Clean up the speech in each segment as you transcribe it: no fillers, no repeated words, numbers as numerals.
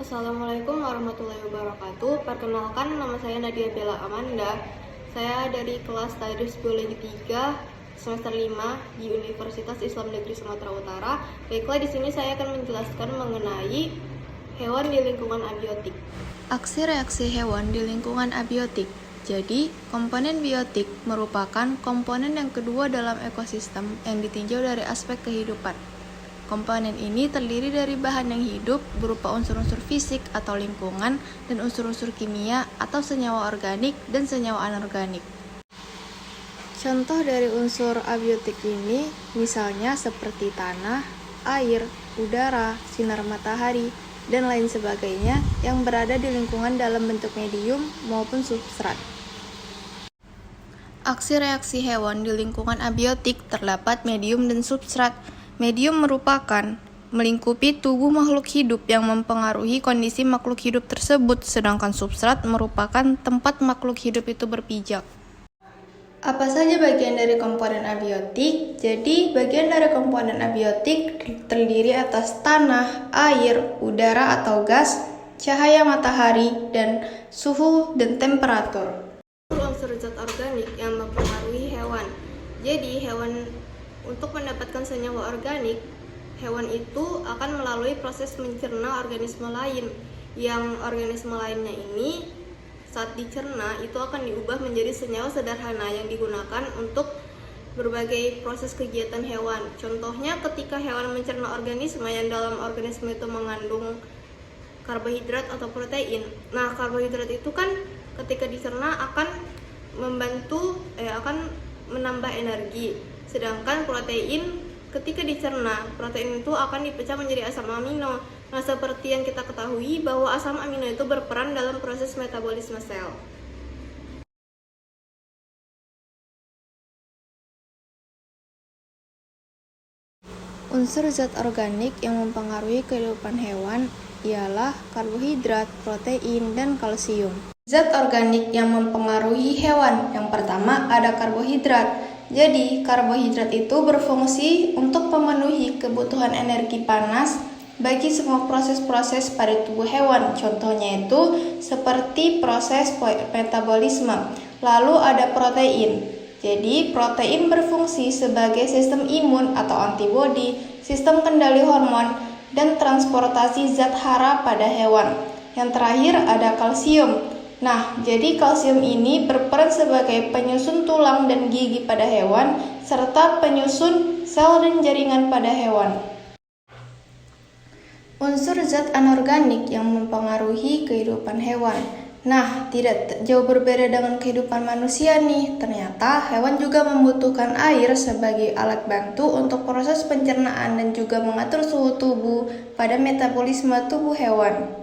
Assalamualaikum warahmatullahi wabarakatuh. Perkenalkan, nama saya Nadia Bella Amanda. Saya dari kelas Tadris Biologi 3 semester 5 di Universitas Islam Negeri Sumatera Utara. Baiklah, di sini saya akan menjelaskan mengenai hewan di lingkungan abiotik. Aksi reaksi hewan di lingkungan abiotik. Jadi, komponen biotik merupakan komponen yang kedua dalam ekosistem yang ditinjau dari aspek kehidupan. Komponen ini terdiri dari bahan yang hidup berupa unsur-unsur fisik atau lingkungan dan unsur-unsur kimia atau senyawa organik dan senyawa anorganik. Contoh dari unsur abiotik ini misalnya seperti tanah, air, udara, sinar matahari, dan lain sebagainya yang berada di lingkungan dalam bentuk medium maupun substrat. Aksi reaksi hewan di lingkungan abiotik terdapat medium dan substrat. Medium merupakan melingkupi tubuh makhluk hidup yang mempengaruhi kondisi makhluk hidup tersebut, sedangkan substrat merupakan tempat makhluk hidup itu berpijak. Apa saja bagian dari komponen abiotik? Jadi, bagian dari komponen abiotik terdiri atas tanah, air, udara atau gas, cahaya matahari, dan suhu dan temperatur. Unsur zat organik yang mempengaruhi hewan. Jadi, untuk mendapatkan senyawa organik, hewan itu akan melalui proses mencerna organisme lain. Yang organisme lainnya ini saat dicerna itu akan diubah menjadi senyawa sederhana yang digunakan untuk berbagai proses kegiatan hewan. Contohnya ketika hewan mencerna organisme yang dalam organisme itu mengandung karbohidrat atau protein. Nah, karbohidrat itu kan ketika dicerna akan menambah energi. Sedangkan protein ketika dicerna, protein itu akan dipecah menjadi asam amino. Nah, seperti yang kita ketahui bahwa asam amino itu berperan dalam proses metabolisme sel. Unsur zat organik yang mempengaruhi kehidupan hewan ialah karbohidrat, protein, dan kalsium. Zat organik yang mempengaruhi hewan, yang pertama ada karbohidrat. Jadi, karbohidrat itu berfungsi untuk memenuhi kebutuhan energi panas bagi semua proses-proses pada tubuh hewan. Contohnya itu seperti proses metabolisme. Lalu ada protein. Jadi, protein berfungsi sebagai sistem imun atau antibodi, sistem kendali hormon, dan transportasi zat hara pada hewan. Yang terakhir ada kalsium. Nah, jadi kalsium ini berperan sebagai penyusun tulang dan gigi pada hewan, serta penyusun sel dan jaringan pada hewan. Unsur zat anorganik yang mempengaruhi kehidupan hewan. Nah, tidak jauh berbeda dengan kehidupan manusia nih. Ternyata hewan juga membutuhkan air sebagai alat bantu untuk proses pencernaan dan juga mengatur suhu tubuh pada metabolisme tubuh hewan.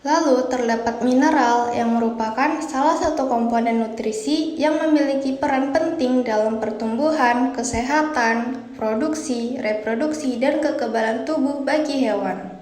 Lalu terdapat mineral yang merupakan salah satu komponen nutrisi yang memiliki peran penting dalam pertumbuhan, kesehatan, produksi, reproduksi, dan kekebalan tubuh bagi hewan.